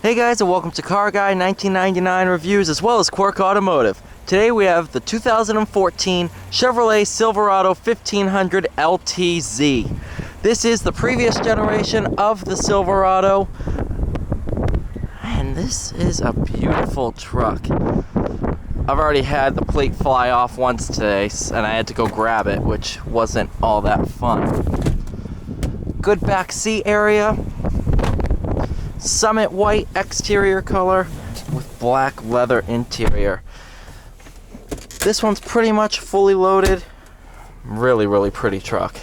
Hey guys, and welcome to Car Guy 1999 Reviews as well as Quirk Automotive. Today we have the 2014 Chevrolet Silverado 1500 LTZ. This is the previous generation of the Silverado, and this is a beautiful truck. I've already had the plate fly off once today, and I had to go grab it, which wasn't all that fun. Good back seat area. Summit white exterior color with black leather interior. This one's pretty much fully loaded. Really pretty truck.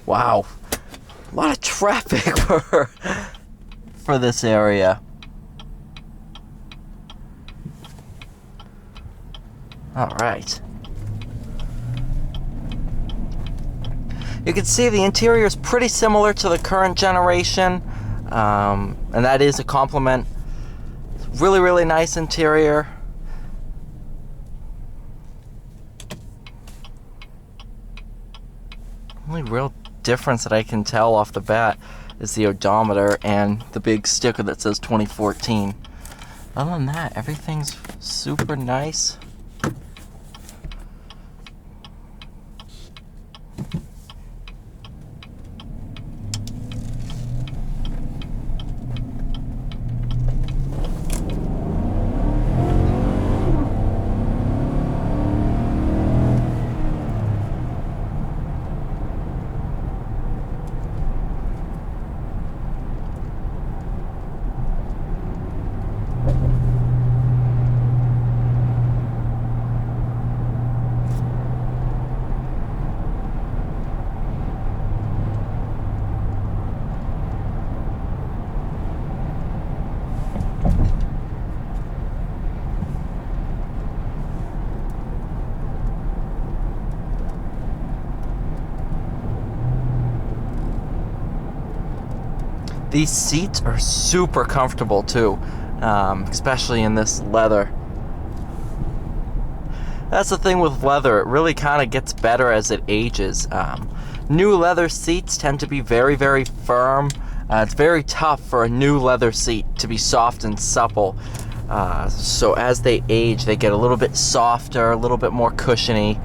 Wow, a lot of traffic for this area. All right. You can see the interior is pretty similar to the current generation, and that is a compliment. Really nice interior. Only real difference that I can tell off the bat is the odometer and the big sticker that says 2014. Other than that, everything's super nice. These seats are super comfortable too, especially in this leather. That's the thing with leather, it really kind of gets better as it ages. New leather seats tend to be very firm. It's very tough for a new leather seat to be soft and supple. So as they age, they get a little bit softer, a little bit more cushiony.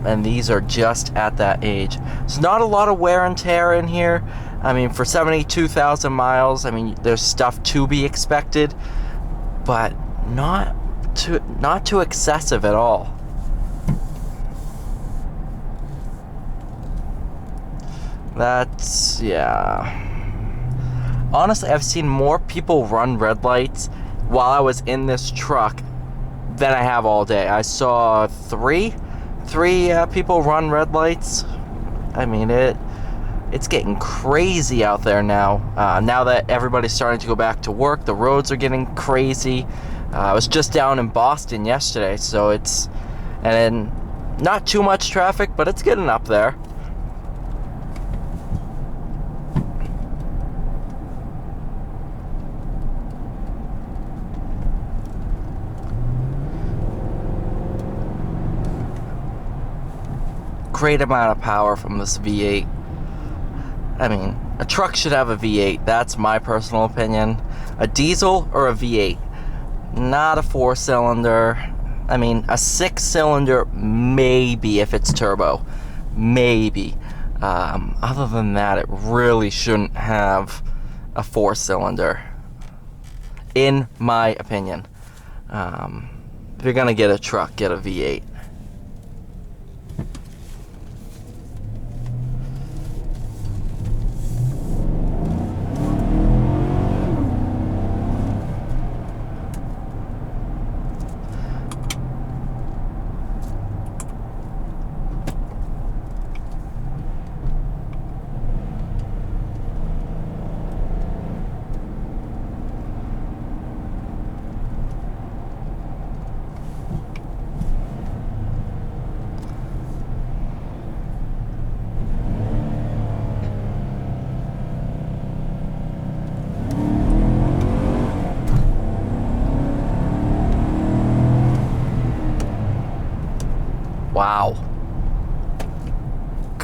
And these are just at that age. There's not a lot of wear and tear in here. I mean, for 72,000 miles, I mean, there's stuff to be expected, but not too excessive at all. That's, yeah. Honestly, I've seen more people run red lights while I was in this truck than I have all day. I saw three people run red lights. I mean, it's getting crazy out there now. Now that everybody's starting to go back to work, the roads are getting crazy. I was just down in Boston yesterday, so and not too much traffic, but it's getting up there. Great amount of power from this V8. I mean, a truck should have a V8. That's my personal opinion. A diesel or a V8. Not a 4-cylinder. I mean, a 6-cylinder maybe if it's turbo. Maybe. Other than that, it really shouldn't have a 4-cylinder. In my opinion. If you're gonna get a truck, get a V8.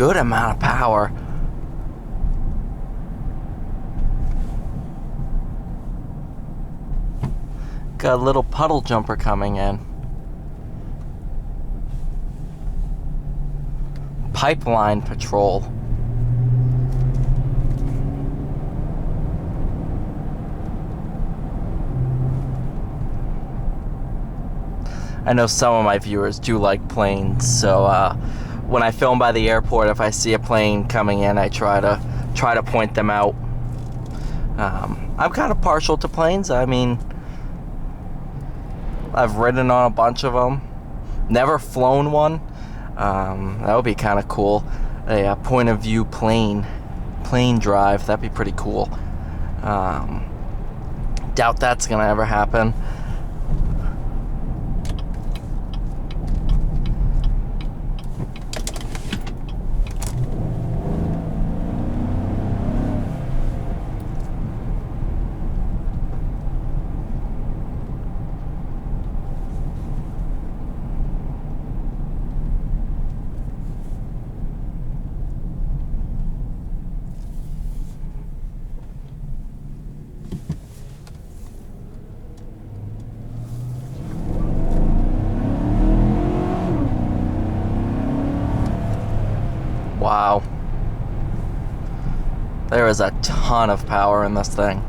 good amount of power. Got a little puddle jumper coming in. Pipeline patrol. I know some of my viewers do like planes, so when I film by the airport, if I see a plane coming in, I try to point them out. I'm kind of partial to planes. I mean, I've ridden on a bunch of them. Never flown one. That would be kind of cool. A point of view plane drive. That'd be pretty cool. Doubt that's gonna ever happen. Wow. There is a ton of power in this thing.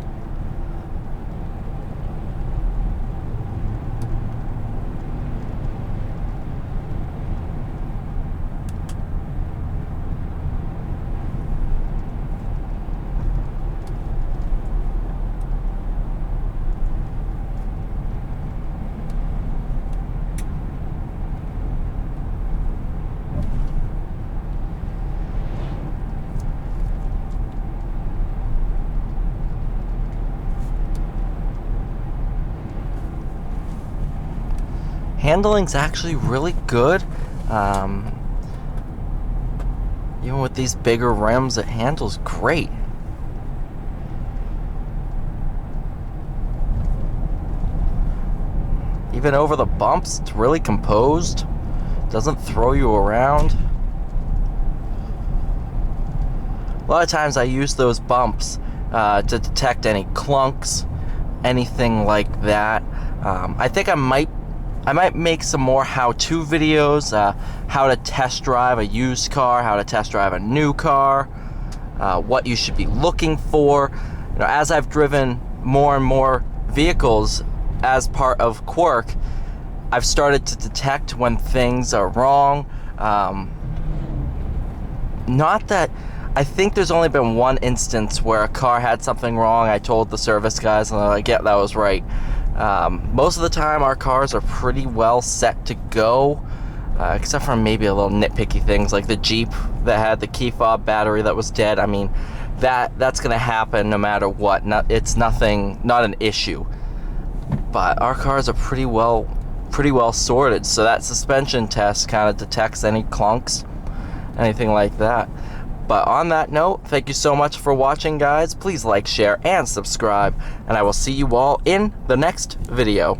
Handling's actually really good. Even with these bigger rims, it handles great. Even over the bumps, it's really composed. Doesn't throw you around. A lot of times I use those bumps to detect any clunks, anything like that. I think I might make some more how-to videos, how to test drive a used car, how to test drive a new car, what you should be looking for. You know, as I've driven more and more vehicles as part of Quirk, I've started to detect when things are wrong. Not that, I think there's only been one instance where a car had something wrong. I told the service guys and they're like, yeah, that was right. Most of the time our cars are pretty well set to go, except for maybe a little nitpicky things like the Jeep that had the key fob battery that was dead. I mean, that's gonna happen no matter what. It's nothing, not an issue. But our cars are pretty well sorted, so that suspension test kind of detects any clunks, anything like that. But on that note, thank you so much for watching, guys. Please like, share, and subscribe, and I will see you all in the next video.